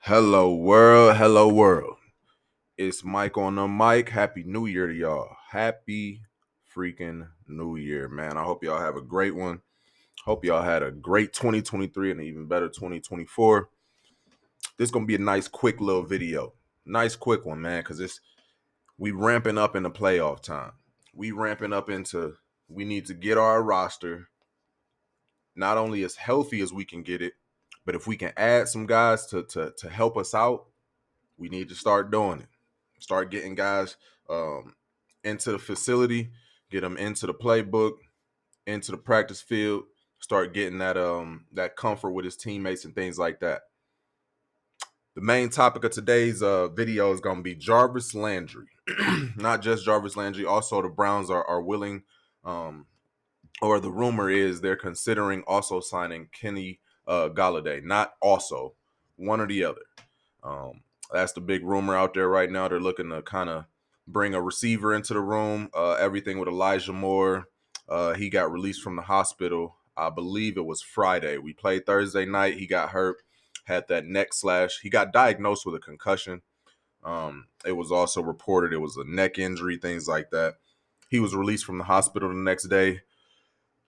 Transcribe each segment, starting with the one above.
Hello world, hello world. It's Mike on the mic. Happy New Year to y'all. Happy freaking New Year, man. I hope y'all have a great one. Hope y'all had a great 2023 and an even better 2024. This is gonna be a nice quick little video. Nice quick one, man, because we ramping up in the playoff time. We ramping up into we need to get our roster not only as healthy as we can get it, but if we can add some guys to help us out, we need to start doing it. Start getting guys into the facility, get them into the playbook, into the practice field, start getting that comfort with his teammates and things like that. The main topic of today's video is going to be Jarvis Landry. Not just Jarvis Landry, also the Browns are willing, or the rumor is they're considering also signing Kenny Golladay. Not also, one or the other. That's the big rumor out there right now. They're looking to kind of bring a receiver into the room. Everything with Elijah Moore. He got released from the hospital. I believe it was Friday. We played Thursday night. He got hurt, had that neck slash. He got diagnosed with a concussion. It was also reported it was a neck injury, things like that. He was released from the hospital the next day.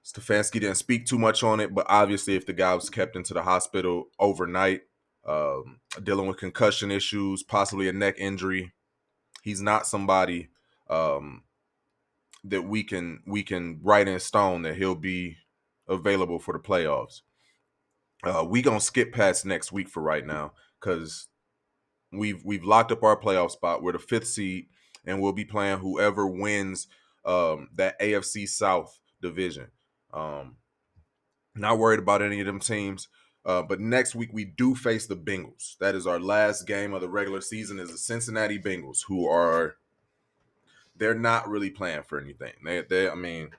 Stefanski didn't speak too much on it, but obviously if the guy was kept into the hospital overnight, dealing with concussion issues, possibly a neck injury, he's not somebody that we can write in stone that he'll be available for the playoffs. We gonna skip past next week for right now because we've locked up our playoff spot. We're the 5th seed, and we'll be playing whoever wins that AFC South division. Not worried about any of them teams. But next week we do face the Bengals. That is our last game of the regular season. Is the Cincinnati Bengals, they're not really playing for anything. I mean,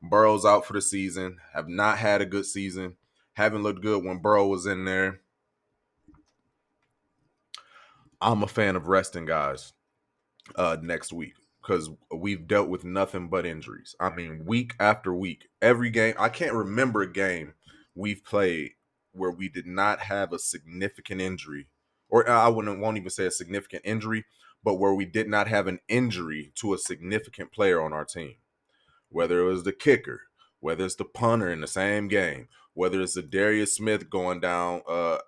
Burrow's out for the season. Have not had a good season. Haven't looked good when Burrow was in there. I'm a fan of resting guys next week because we've dealt with nothing but injuries. I mean, week after week, every game. I can't remember a game we've played where we did not have a significant injury, or I won't even say a significant injury, but where we did not have an injury to a significant player on our team. Whether it was the kicker, whether it's the punter in the same game, whether it's the Darius Smith going down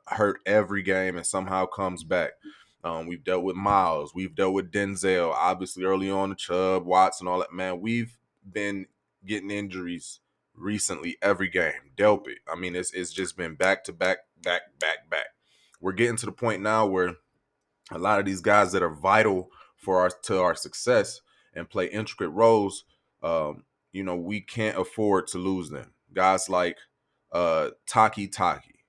hurt every game and somehow comes back. We've dealt with Miles. We've dealt with Denzel. Obviously, early on, the Chubb, Watson, all that. Man, we've been getting injuries recently every game. Delpit. I mean, it's just been back to back, back, back, back. We're getting to the point now where a lot of these guys that are vital for our success and play intricate roles, we can't afford to lose them. Guys like Taki Taki.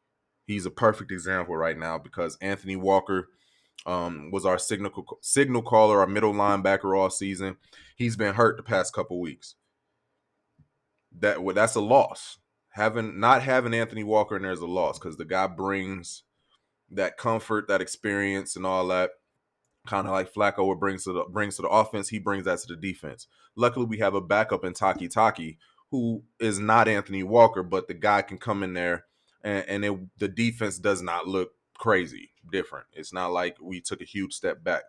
He's a perfect example right now because Anthony Walker was our signal caller, our middle linebacker all season. He's been hurt the past couple weeks. That's a loss. Not having Anthony Walker in there is a loss because the guy brings that comfort, that experience, and all that. Kind of like Flacco brings to the offense, he brings that to the defense. Luckily, we have a backup in Taki Taki who is not Anthony Walker, but the guy can come in there and the defense does not look crazy different. It's not like we took a huge step back.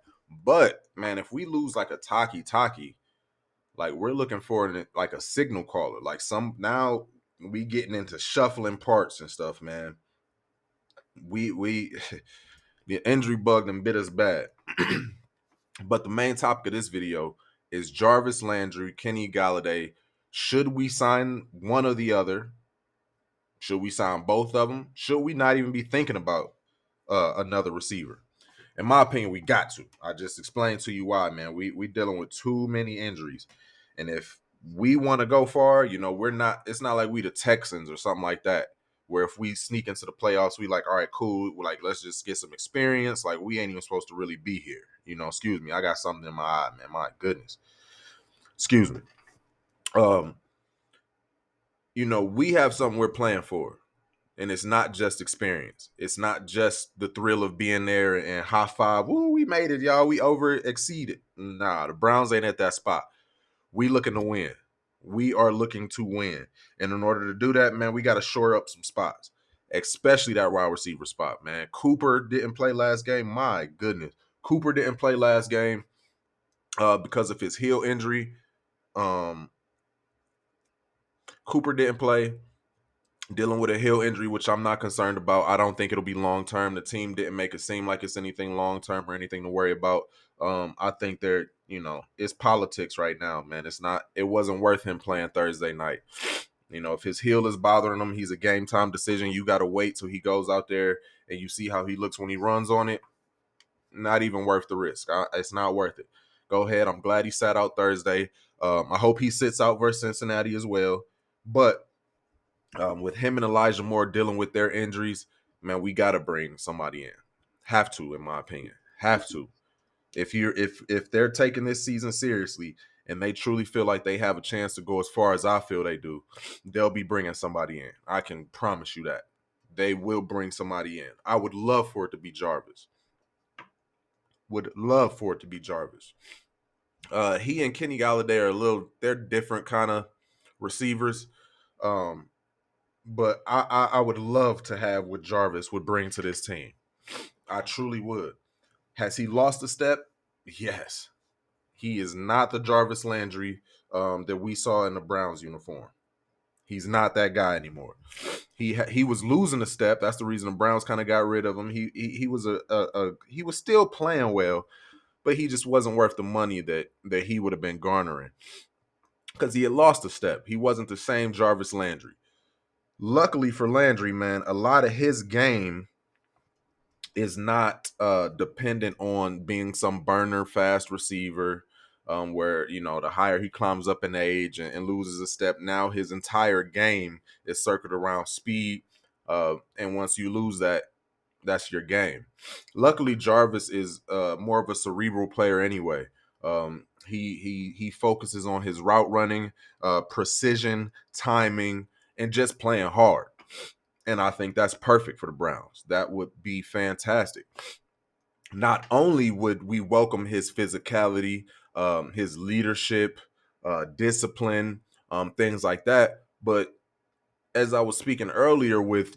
But man, if we lose like a Taki Taki, like we're looking for like a signal caller. Like now we getting into shuffling parts and stuff, man. We the injury bug and bit us bad. But the main topic of this video is Jarvis Landry, Kenny Golladay. Should we sign one or the other? Should we sign both of them? Should we not even be thinking about another receiver? In my opinion, we got to. I just explained to you why, man. We dealing with too many injuries. And if we want to go far, we're not, it's not like we the Texans or something like that, where if we sneak into the playoffs, we like, all right, cool. We're like, let's just get some experience. Like, we ain't even supposed to really be here. Excuse me. I got something in my eye, man. My goodness. Excuse me. We have something we're playing for. And it's not just experience. It's not just the thrill of being there and high five. Woo, we made it, y'all. We over exceeded. Nah, the Browns ain't at that spot. We looking to win. We are looking to win. And in order to do that, man, we got to shore up some spots. especially that wide receiver spot, man. Cooper didn't play last game. My goodness. Cooper didn't play last game because of his heel injury. Um, Cooper didn't play, dealing with a heel injury, which I'm not concerned about. I don't think it'll be long term. The team didn't make it seem like it's anything long term or anything to worry about. I think they're, it's politics right now, man. It wasn't worth him playing Thursday night. If his heel is bothering him, he's a game time decision. You got to wait till he goes out there and you see how he looks when he runs on it. Not even worth the risk. It's not worth it. Go ahead. I'm glad he sat out Thursday. I hope he sits out versus Cincinnati as well. But with him and Elijah Moore dealing with their injuries, man, we got to bring somebody in. Have to, in my opinion. Have to. If they're taking this season seriously and they truly feel like they have a chance to go as far as I feel they do, they'll be bringing somebody in. I can promise you that. They will bring somebody in. I would love for it to be Jarvis. Would love for it to be Jarvis. He and Kenny Golladay they're different kind of receivers. But I would love to have what Jarvis would bring to this team. I truly would. Has he lost a step? Yes. He is not the Jarvis Landry that we saw in the Browns uniform. He's not that guy anymore. He was losing a step. That's the reason the Browns kind of got rid of him. He was he was still playing well, but he just wasn't worth the money that he would have been garnering because he had lost a step. He wasn't the same Jarvis Landry. Luckily for Landry, man, a lot of his game is not dependent on being some burner fast receiver where, the higher he climbs up in age and loses a step. Now his entire game is circled around speed. And once you lose that, that's your game. Luckily, Jarvis is more of a cerebral player anyway. He focuses on his route running, precision, timing, and just playing hard. And I think that's perfect for the Browns. That would be fantastic. Not only would we welcome his physicality, his leadership, discipline, things like that, but as I was speaking earlier with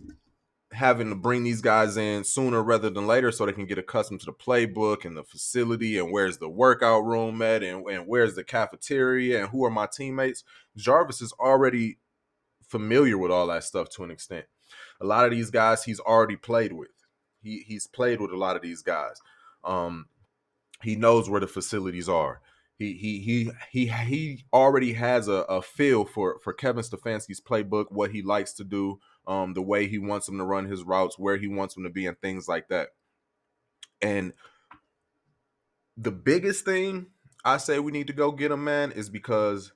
having to bring these guys in sooner rather than later so they can get accustomed to the playbook and the facility and where's the workout room at and where's the cafeteria and who are my teammates. Jarvis is already familiar with all that stuff to an extent. A lot of these guys he's already played with. He's played with a lot of these guys. He knows where the facilities are. He already has a feel for Kevin Stefanski's playbook, what he likes to do, the way he wants him to run his routes, where he wants him to be, and things like that. And the biggest thing I say we need to go get him, man, is because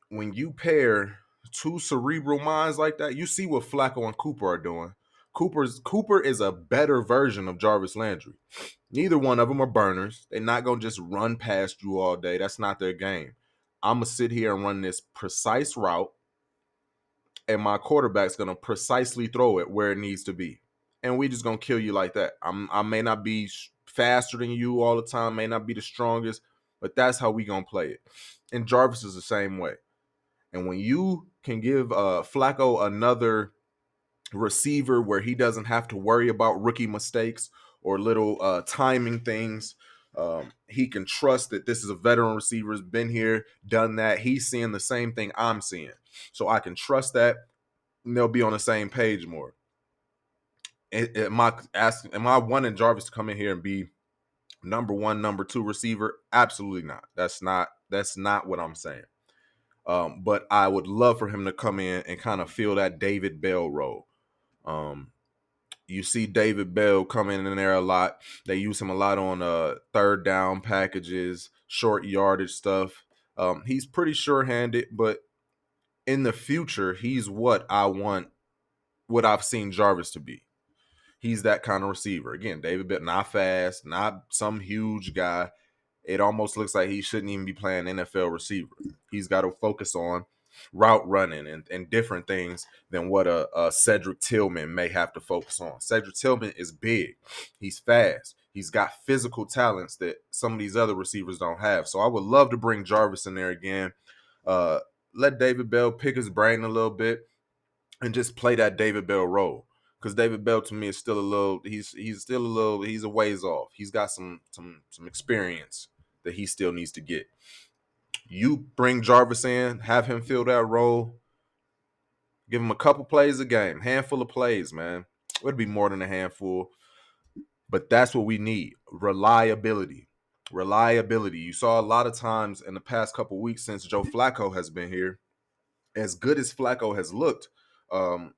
when you pair two cerebral minds like that, you see what Flacco and Cooper are doing. Cooper is a better version of Jarvis Landry. Neither one of them are burners. They're not going to just run past you all day. That's not their game. I'm going to sit here and run this precise route, and my quarterback's going to precisely throw it where it needs to be. And we just going to kill you like that. I may not be faster than you all the time, may not be the strongest, but that's how we going to play it. And Jarvis is the same way. And when you can give Flacco another receiver where he doesn't have to worry about rookie mistakes or little timing things, he can trust that this is a veteran receiver, has been here, done that. He's seeing the same thing I'm seeing. So I can trust that, and they'll be on the same page more. Am I wanting Jarvis to come in here and be number one, number two receiver? Absolutely not. That's not what I'm saying. But I would love for him to come in and kind of fill that David Bell role. You see David Bell coming in there a lot. They use him a lot on third down packages, short yardage stuff. He's pretty sure-handed, but in the future, he's what I've seen Jarvis to be. He's that kind of receiver. Again, David Bell, not fast, not some huge guy. It almost looks like he shouldn't even be playing NFL receiver. He's got to focus on route running and different things than what a Cedric Tillman may have to focus on. Cedric Tillman is big. He's fast. He's got physical talents that some of these other receivers don't have. So I would love to bring Jarvis in there again. Let David Bell pick his brain a little bit and just play that David Bell role. because David Bell to me is still a little. He's still a little. He's a ways off. He's got some experience that he still needs to get. You bring Jarvis in, have him fill that role, give him a couple plays a game, handful of plays, man. It would be more than a handful, but that's what we need. Reliability. Reliability. You saw a lot of times in the past couple weeks since Joe Flacco has been here, as good as Flacco has looked, um,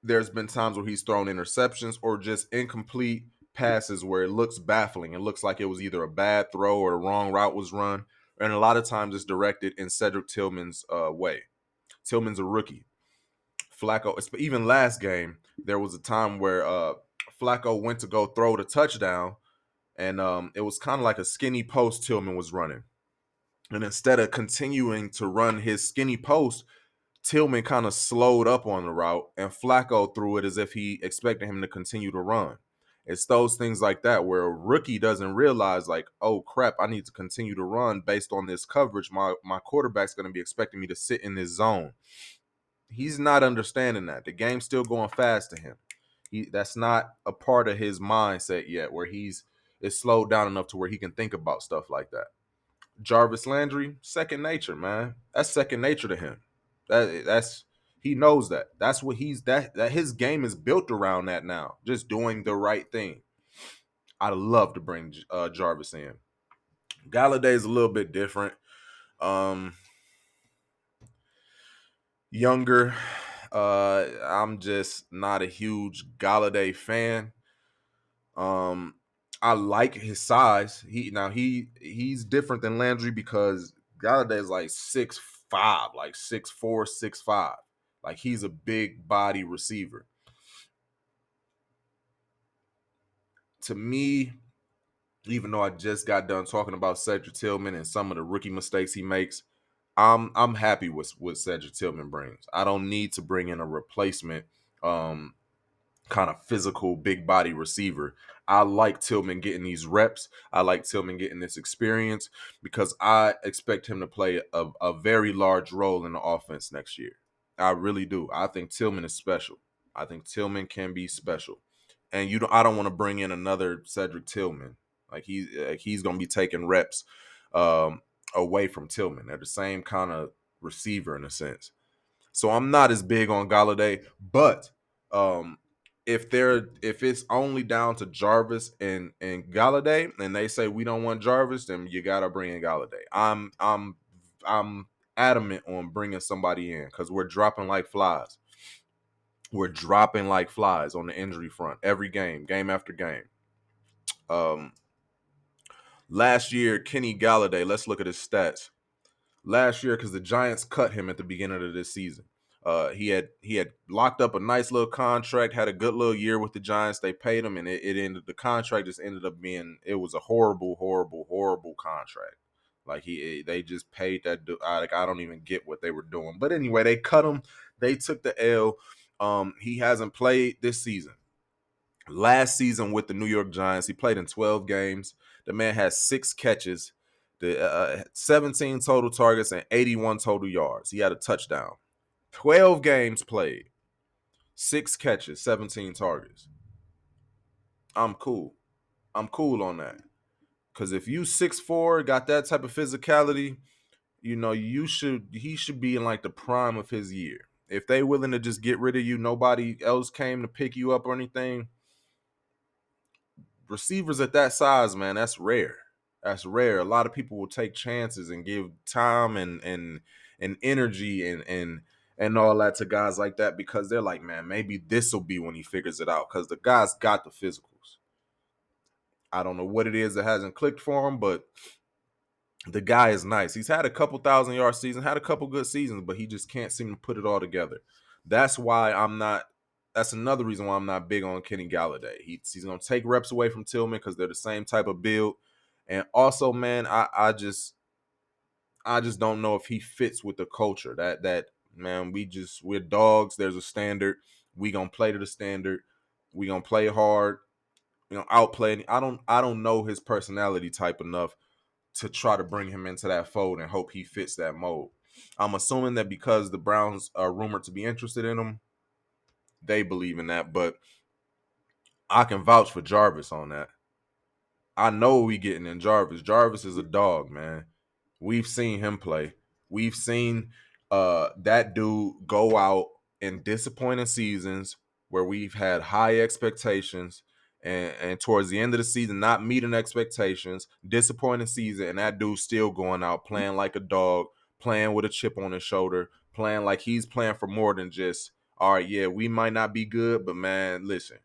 there's been times where he's thrown interceptions or just incomplete passes where it looks baffling. It looks like it was either a bad throw or the wrong route was run. And a lot of times it's directed in Cedric Tillman's way. Tillman's a rookie. Flacco, even last game, there was a time where Flacco went to go throw the touchdown, and it was kind of like a skinny post Tillman was running. And instead of continuing to run his skinny post, Tillman kind of slowed up on the route, and Flacco threw it as if he expected him to continue to run. It's those things like that where a rookie doesn't realize, like, oh crap, I need to continue to run based on this coverage. My quarterback's going to be expecting me to sit in this zone. He's not understanding that. The game's still going fast to him. That's not a part of his mindset yet, where it's slowed down enough to where he can think about stuff like that. Jarvis Landry, second nature, man. That's second nature to him. That's he knows that. That's what that his game is built around that now. Just doing the right thing. I'd love to bring Jarvis in. Galladay is a little bit different. Um, Younger. I'm just not a huge Galladay fan. Um, I like his size. He's different than Landry because Galladay is like 6'5", like 6'4", 6'5". Like he's a big body receiver. To me, even though I just got done talking about Cedric Tillman and some of the rookie mistakes he makes, I'm happy with what Cedric Tillman brings. I don't need to bring in a replacement kind of physical, big body receiver. I like Tillman getting these reps. I like Tillman getting this experience because I expect him to play a very large role in the offense next year. I really do. I think Tillman is special. I think Tillman can be special. And I don't want to bring in another Cedric Tillman. He's going to be taking reps away from Tillman. They're the same kind of receiver in a sense. So I'm not as big on Golladay, but um, if it's only down to Jarvis and Golladay, and they say we don't want Jarvis, then you gotta bring in Golladay. I'm adamant on bringing somebody in because we're dropping like flies. We're dropping like flies on the injury front every game, game after game. Um, Last year, Kenny Golladay. Let's look at his stats. Last year, because the Giants cut him at the beginning of this season. He had locked up a nice little contract, had a good little year with the Giants. They paid him, and the contract just ended up being, it was a horrible, horrible, horrible contract. Like they just paid that. Like I don't even get what they were doing. But anyway, they cut him. They took the L. He hasn't played this season. Last season with the New York Giants, he played in 12 games. The man has 6 catches, 17 total targets, and 81 total yards. He had a touchdown. 12 games played, 6 catches, 17 targets. I'm cool. I'm cool on that. Because if you 6'4", got that type of physicality, he should be in like the prime of his year. If they willing to just get rid of you, nobody else came to pick you up or anything. Receivers at that size, man, that's rare. That's rare. A lot of people will take chances and give time and energy and all that to guys like that because they're like, man, maybe this will be when he figures it out because the guy's got the physicals. I don't know what it is that hasn't clicked for him, but the guy is nice. He's had a couple 1,000-yard seasons, had a couple good seasons, but he just can't seem to put it all together. That's why I'm not. That's another reason why I'm not big on Kenny Golladay. He's going to take reps away from Tillman because they're the same type of build. And also, man, I just don't know if he fits with the culture. That man, we're dogs. There's a standard. We gonna play to the standard. We gonna play hard. Outplay. I don't know his personality type enough to try to bring him into that fold and hope he fits that mold. I'm assuming that because the Browns are rumored to be interested in him, they believe in that. But I can vouch for Jarvis on that. I know we getting in Jarvis. Jarvis is a dog, man. We've seen him play. We've seen that dude go out in disappointing seasons where we've had high expectations and towards the end of the season not meeting expectations, disappointing season, and that dude still going out playing like a dog, playing with a chip on his shoulder, playing like he's playing for more than just, all right, yeah, we might not be good, but man, listen,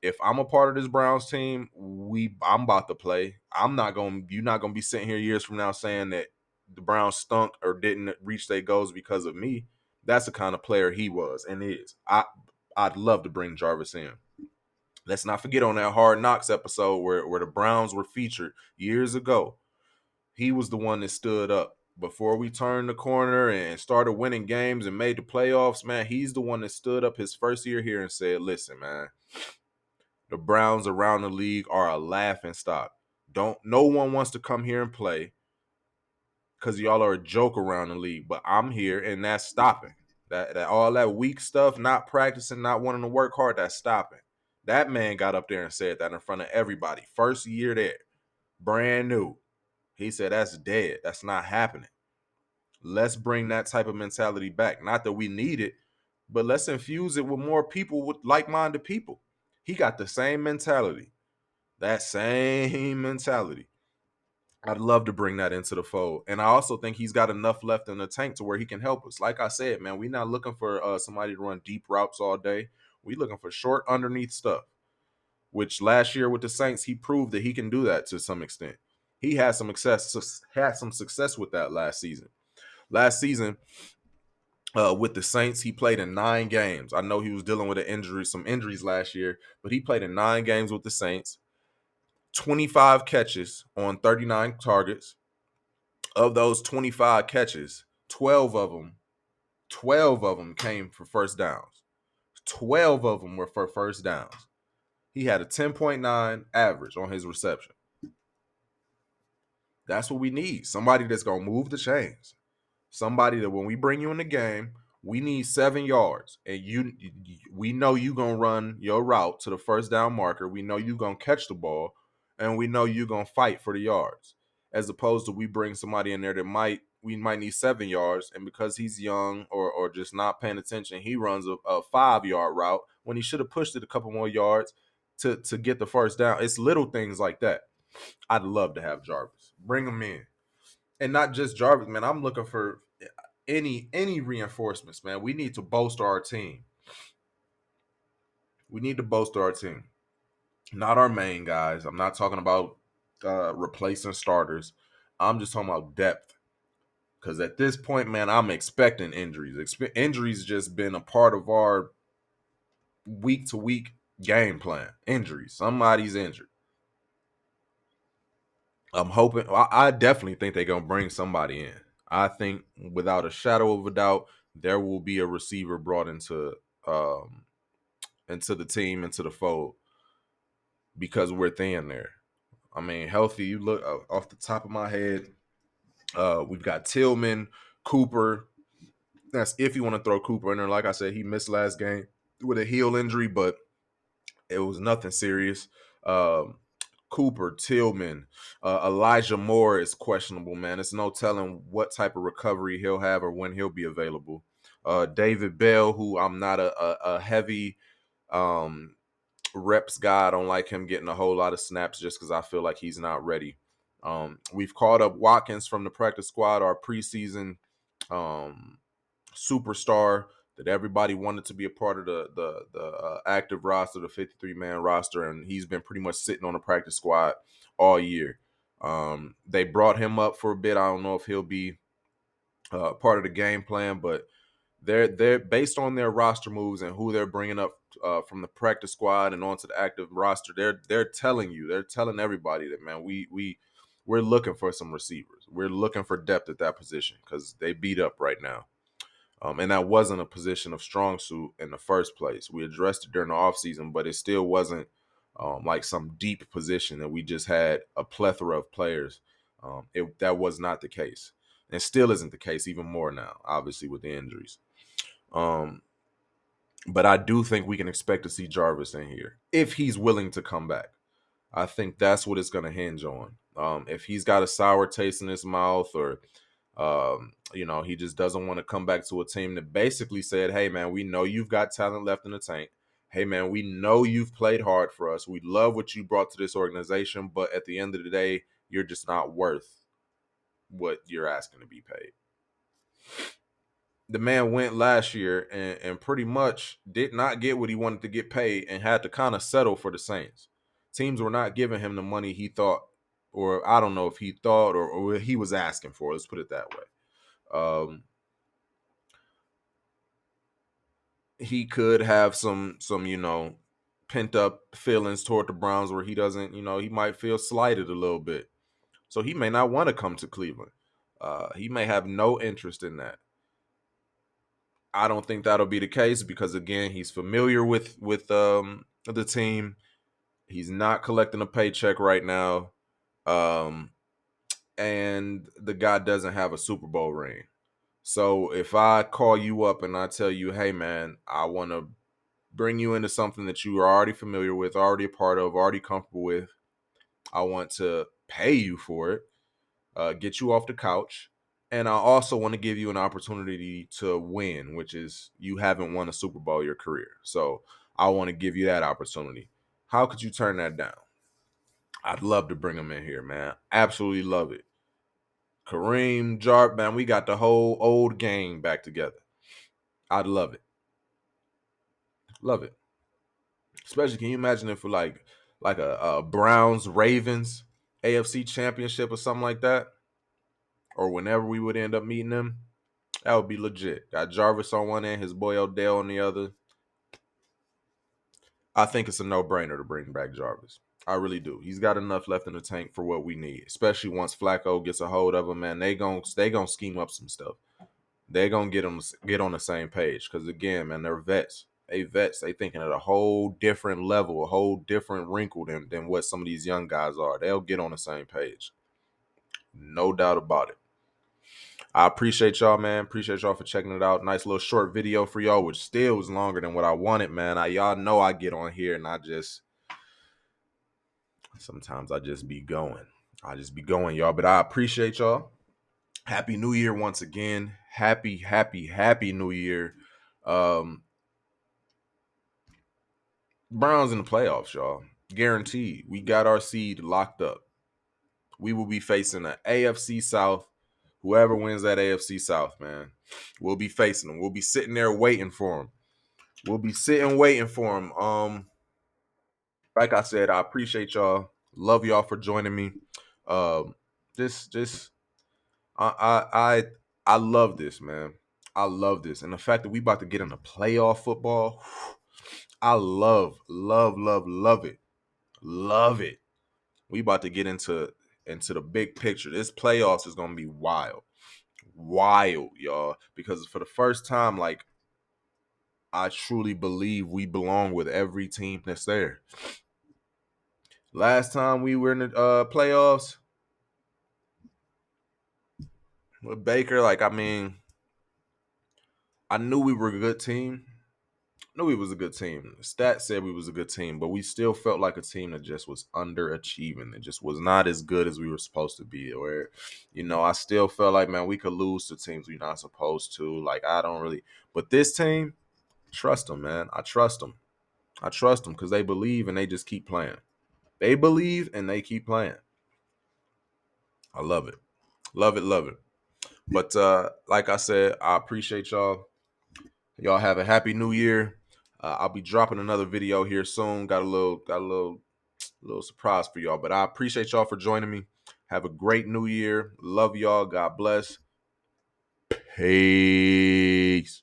if I'm a part of this Browns team, I'm about to play. You're not gonna be sitting here years from now saying that the Browns stunk or didn't reach their goals because of me. That's the kind of player he was and is. I'd love to bring Jarvis in. Let's not forget on that Hard Knocks episode where the Browns were featured years ago. He was the one that stood up. Before we turned the corner and started winning games and made the playoffs, man, he's the one that stood up his first year here and said, listen, man, the Browns around the league are a laughing stock. No one wants to come here and play because y'all are a joke around the league. But I'm here, and that's stopping. That all that weak stuff, not practicing, not wanting to work hard, that's stopping. That man got up there and said that in front of everybody. First year there, brand new. He said that's dead. That's not happening. Let's bring that type of mentality back. Not that we need it, but let's infuse it with more people, with like-minded people. He got the same mentality. That same mentality. I'd love to bring that into the fold. And I also think he's got enough left in the tank to where he can help us. Like I said, man, we're not looking for somebody to run deep routes all day. We're looking for short underneath stuff, which last year with the Saints, he proved that he can do that to some extent. He had some success with that last season. Last season, with the Saints, he played in 9 games. I know he was dealing with some injuries last year, but he played in 9 games with the Saints. 25 catches on 39 targets. Of those 25 catches, 12 of them came for first downs. 12 of them were for first downs. He had a 10.9 average on his reception. That's what we need. Somebody that's going to move the chains. Somebody that when we bring you in the game, we need 7 yards. And we know you're going to run your route to the first down marker. We know you're going to catch the ball. And we know you're going to fight for the yards. As opposed to we bring somebody in there that we might need 7 yards. And because he's young or just not paying attention, he runs a 5-yard route when he should have pushed it a couple more yards to get the first down. It's little things like that. I'd love to have Jarvis. Bring him in. And not just Jarvis, man. I'm looking for any reinforcements, man. We need to bolster our team. We need to bolster our team. Not our main guys. I'm not talking about replacing starters. I'm just talking about depth. Because at this point, man, I'm expecting injuries. Injuries just been a part of our week to week game plan. Injuries. Somebody's injured. I'm hoping. I definitely think they're gonna bring somebody in. I think without a shadow of a doubt, there will be a receiver brought into the team, into the fold, because we're thin there. I mean, healthy. You look off the top of my head. We've got Tillman, Cooper. That's if you want to throw Cooper in there. Like I said, he missed last game with a heel injury, but it was nothing serious. Cooper, Tillman, Elijah Moore is questionable, man. It's no telling what type of recovery he'll have or when he'll be available. David Bell, who I'm not a heavy reps guy. I don't like him getting a whole lot of snaps just because I feel like he's not ready. We've called up Watkins from the practice squad, our preseason superstar that everybody wanted to be a part of the active roster, the 53-man roster, and he's been pretty much sitting on the practice squad all year. They brought him up for a bit. I don't know if he'll be part of the game plan, but they're based on their roster moves and who they're bringing up from the practice squad and onto the active roster. They're telling everybody that, man, we're looking for some receivers. We're looking for depth at that position because they beat up right now. And that wasn't a position of strong suit in the first place. We addressed it during the offseason, but it still wasn't like some deep position that we just had a plethora of players. That was not the case. And still isn't the case, even more now, obviously, with the injuries. But I do think we can expect to see Jarvis in here if he's willing to come back. I think that's what it's going to hinge on. If he's got a sour taste in his mouth, or he just doesn't want to come back to a team that basically said, "Hey, man, we know you've got talent left in the tank. Hey, man, we know you've played hard for us. We love what you brought to this organization, but at the end of the day, you're just not worth what you're asking to be paid." The man went last year and pretty much did not get what he wanted to get paid and had to kind of settle for the Saints. Teams were not giving him the money he thought, or I don't know if he thought or he was asking for. Let's put it that way. He could have some pent up feelings toward the Browns where he doesn't, he might feel slighted a little bit. So he may not want to come to Cleveland. He may have no interest in that. I don't think that'll be the case because again, he's familiar with the team. He's not collecting a paycheck right now. And the guy doesn't have a Super Bowl ring. So if I call you up and I tell you, "Hey man, I want to bring you into something that you are already familiar with, already a part of, already comfortable with. I want to pay you for it, get you off the couch. And I also want to give you an opportunity to win, which is you haven't won a Super Bowl your career. So I want to give you that opportunity." How could you turn that down? I'd love to bring him in here, man. Absolutely love it. Kareem, Jarp, man, we got the whole old gang back together. I'd love it. Love it. Especially, can you imagine if for like a Browns Ravens AFC championship or something like that? Or whenever we would end up meeting them, that would be legit. Got Jarvis on one end, his boy Odell on the other. I think it's a no-brainer to bring back Jarvis. I really do. He's got enough left in the tank for what we need. Especially once Flacco gets a hold of him, man. They gonna scheme up some stuff. They're gonna get on the same page. Cause again, man, they're vets. They vets. They thinking at a whole different level, a whole different wrinkle than what some of these young guys are. They'll get on the same page. No doubt about it. I appreciate y'all, man. Appreciate y'all for checking it out. Nice little short video for y'all, which still was longer than what I wanted, man. Y'all know I get on here and sometimes I just be going. I just be going, y'all. But I appreciate y'all. Happy New Year once again. Happy New Year. Browns in the playoffs, y'all. Guaranteed. We got our seed locked up. We will be facing the AFC South. Whoever wins that AFC South, man, we'll be facing them. We'll be sitting there waiting for them. We'll be sitting waiting for them. Like I said, I appreciate y'all. Love y'all for joining me. Um, just I I love this, man. I love this, and the fact that we about to get into playoff football, I love it, love it. We about to get into the big picture. This playoffs is gonna be wild, y'all. Because for the first time, like I truly believe we belong with every team that's there. Last time we were in the playoffs with Baker, like I mean, I knew we were a good team. Knew we was a good team. The stats said we was a good team, but we still felt like a team that just was underachieving. It just was not as good as we were supposed to be. Where, I still felt like, man, we could lose to teams we're not supposed to. Like, I don't really. But this team, trust them, man. I trust them. I trust them because they believe and they just keep playing. They believe and they keep playing. I love it. Love it, love it. But like I said, I appreciate y'all. Y'all have a happy new year. I'll be dropping another video here soon. Got a little surprise for y'all. But I appreciate y'all for joining me. Have a great new year. Love y'all. God bless. Peace.